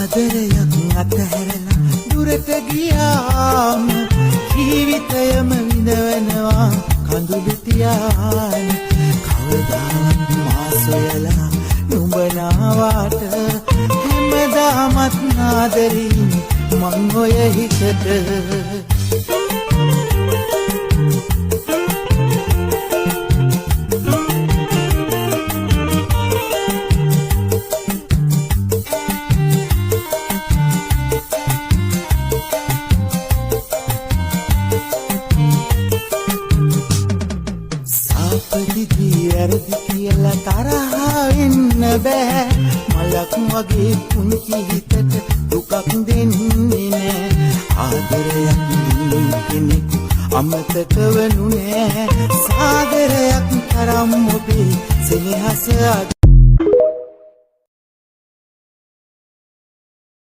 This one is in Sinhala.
ආදරයක් අතහැරලා දුරට ගියාම ජීවිතයම විඳවනවා කඳුළු තියාන කවදාවත් මා සොයලා නුඹ නාවාට හැමදාමත් ආදරින් මං ඔය හිතට වැරදි කියලා තරහා වෙන්න බෑ මලක් වගේ පුංචි හිතට දුකක් දෙන්නේ නෑ ආදරයක් දුන්න කෙනෙකු අමතක වනු නෑ සාගරයක් තරම් ඔබේ සෙනෙහස